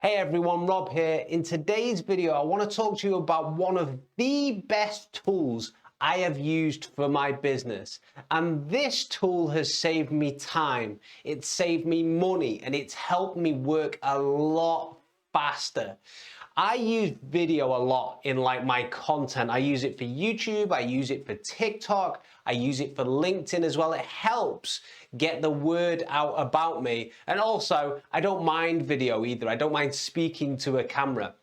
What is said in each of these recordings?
Hey everyone, Rob here. In today's video, I want to talk to you about one of the best tools I have used for my business. And this tool has saved me time, it's saved me money, and it's helped me work a lot faster. I use video a lot in my content. I use it for YouTube, I use it for TikTok, I use it for LinkedIn as well. It helps get the word out about me. And also, I don't mind video either. I don't mind speaking to a camera.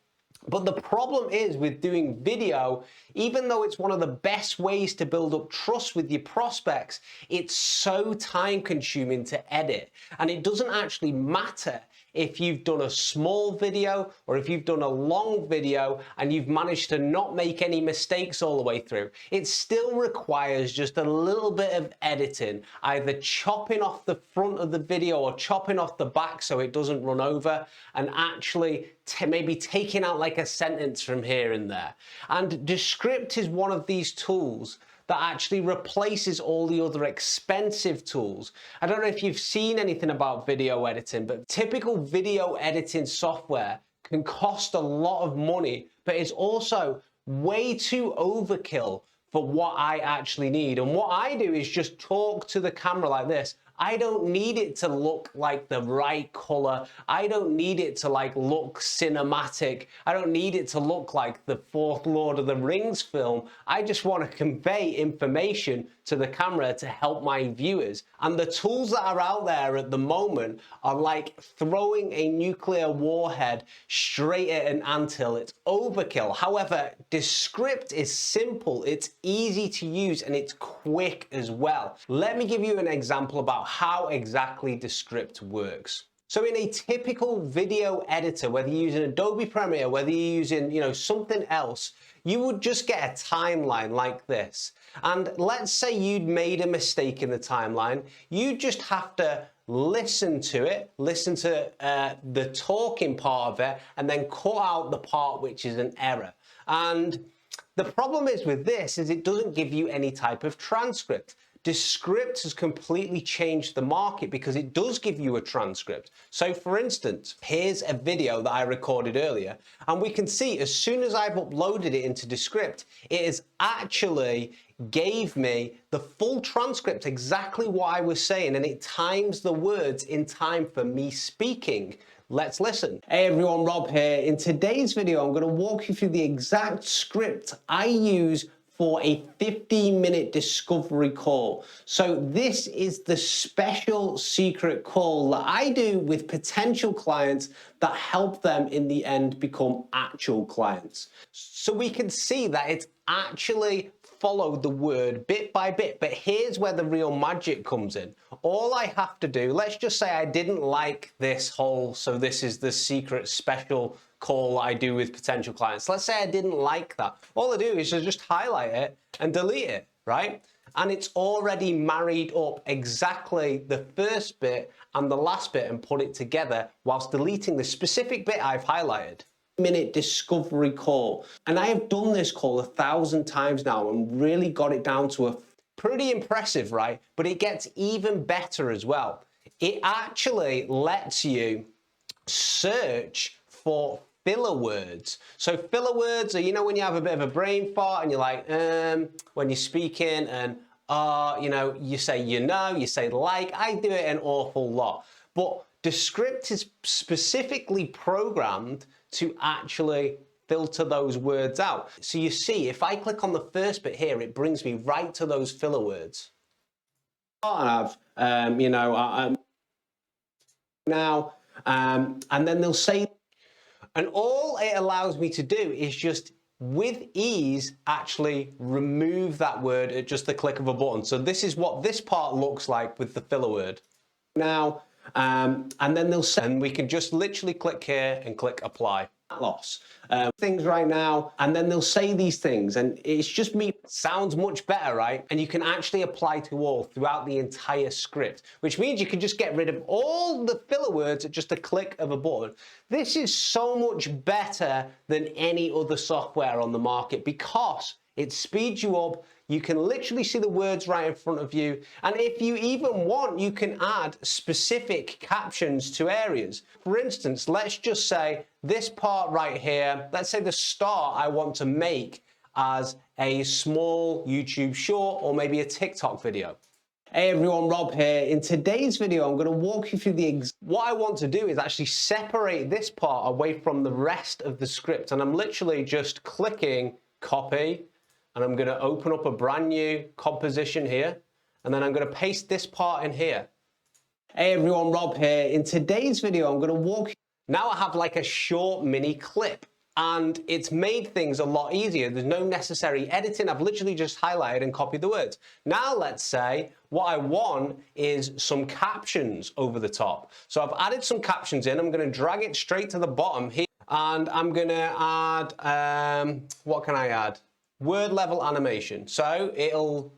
But the problem is with doing video, even though it's one of the best ways to build up trust with your prospects, it's so time consuming to edit. And it doesn't actually matter if you've done a small video or if you've done a long video and you've managed to not make any mistakes all the way through. It still requires just a little bit of editing, either chopping off the front of the video or chopping off the back so it doesn't run over, and actually maybe taking out like a sentence from here and there. And Descript is one of these tools that actually replaces all the other expensive tools. I don't know if you've seen anything about video editing, but typical video editing software can cost a lot of money, but it's also way too overkill for what I actually need. And what I do is just talk to the camera like this. I don't need it to look like the right color. I don't need it to look cinematic. I don't need it to look like the fourth Lord of the Rings film. I just want to convey information to the camera to help my viewers. And the tools that are out there at the moment are like throwing a nuclear warhead straight at an anthill. It's overkill. However, Descript is simple, it's easy to use, and it's quick as well. Let me give you an example about how exactly Descript works. So in a typical video editor, whether you're using Adobe Premiere, whether you're using, something else, you would just get a timeline like this. And let's say you'd made a mistake in the timeline. You just have to listen to it, listen to the talking part of it, and then cut out the part which is an error. And the problem is with this is it doesn't give you any type of transcript. Descript has completely changed the market because it does give you a transcript. So for instance, here's a video that I recorded earlier, and we can see as soon as I've uploaded it into Descript, it has actually gave me the full transcript, exactly what I was saying, and it times the words in time for me speaking. Let's listen. Hey everyone, Rob here. In today's video, I'm going to walk you through the exact script I use for a 15-minute discovery call. So this is the special secret call that I do with potential clients that help them in the end become actual clients. So we can see that it's actually followed the word bit by bit, but here's where the real magic comes in. All I have to do, let's just say I didn't like this whole, so this is the secret special call I do with potential clients. Let's say I didn't like that. All I do is just highlight it and delete it, right? And it's already married up exactly the first bit and the last bit and put it together whilst deleting the specific bit I've highlighted. Minute discovery call. And I have done this call 1,000 times now and really got it down to a pretty impressive, right? But it gets even better as well. It actually lets you search for filler words. So filler words are, when you have a bit of a brain fart and you're like, when you're speaking and, you say, you say like, I do it an awful lot. But Descript is specifically programmed to actually filter those words out. So you see, if I click on the first bit here, it brings me right to those filler words. And then they'll say, and all it allows me to do is just with ease actually remove that word at just the click of a button. So this is what this part looks like with the filler word. Now, and then they'll say, and we can just literally click here and click apply. Loss things right now, and then they'll say these things, and it's just me. Sounds much better, right? And you can actually apply to all throughout the entire script, which means you can just get rid of all the filler words at just a click of a button. This is so much better than any other software on the market because It speeds you up. You can literally see the words right in front of you. And if you even want, you can add specific captions to areas. For instance, let's just say this part right here, let's say the start I want to make as a small YouTube short or maybe a TikTok video. Hey everyone, Rob here. In today's video, I'm going to walk you through what I want to do is actually separate this part away from the rest of the script. And I'm literally just clicking copy, and I'm going to open up a brand new composition here. And then I'm going to paste this part in here. Hey everyone, Rob here. In today's video, I'm going to walk you. Now I have like a short mini clip. And it's made things a lot easier. There's no necessary editing. I've literally just highlighted and copied the words. Now let's say what I want is some captions over the top. So I've added some captions in. I'm going to drag it straight to the bottom here. And I'm going to add, what can I add? Word level animation. So it'll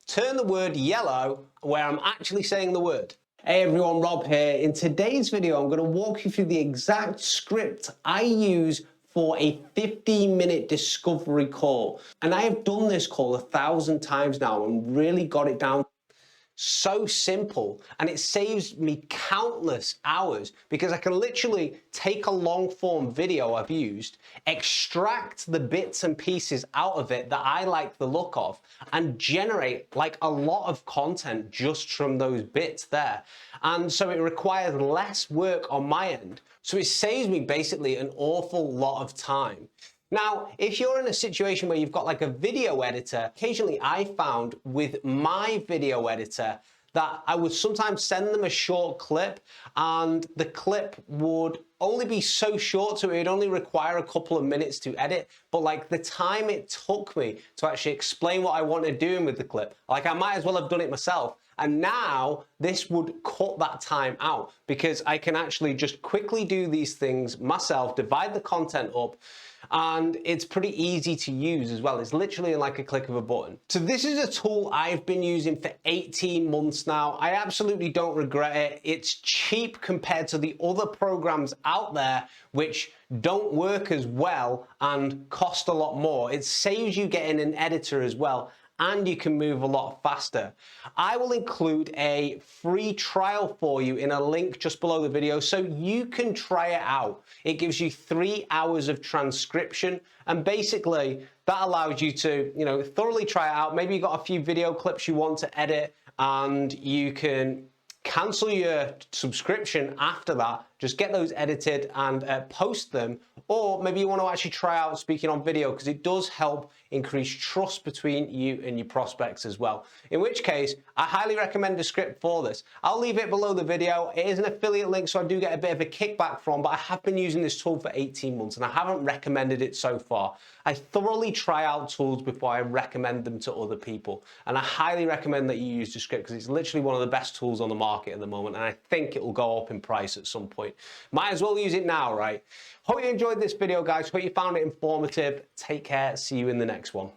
turn the word yellow where I'm actually saying the word. Hey everyone, Rob here. In today's video, I'm going to walk you through the exact script I use for a 15-minute discovery call. And I have done this call 1,000 times now and really got it down. So simple, and it saves me countless hours because I can literally take a long form video I've used, extract the bits and pieces out of it that I like the look of, and generate like a lot of content just from those bits there. And so it requires less work on my end. So it saves me basically an awful lot of time. Now, if you're in a situation where you've got like a video editor, occasionally I found with my video editor that I would sometimes send them a short clip and the clip would only be so short, so it would only require a couple of minutes to edit. But like the time it took me to actually explain what I wanted doing with the clip, like I might as well have done it myself. And now this would cut that time out because I can actually just quickly do these things myself, divide the content up, and it's pretty easy to use as well. It's literally like a click of a button. So this is a tool I've been using for 18 months now. I absolutely don't regret it. It's cheap compared to the other programs out there which don't work as well and cost a lot more. It saves you getting an editor as well, and you can move a lot faster. I will include a free trial for you in a link just below the video so you can try it out. It gives you 3 hours of transcription, and basically that allows you to, thoroughly try it out. Maybe you've got a few video clips you want to edit and you can cancel your subscription after that, just get those edited and post them. Or maybe you want to actually try out speaking on video because it does help increase trust between you and your prospects as well. In which case, I highly recommend Descript for this. I'll leave it below the video. It is an affiliate link, so I do get a bit of a kickback from, but I have been using this tool for 18 months and I haven't recommended it so far. I thoroughly try out tools before I recommend them to other people. And I highly recommend that you use Descript because it's literally one of the best tools on the market at the moment. And I think it will go up in price at some point. Might as well use it now, right? Hope you enjoyed this video, guys. Hope you found it informative. Take care. See you in the next one.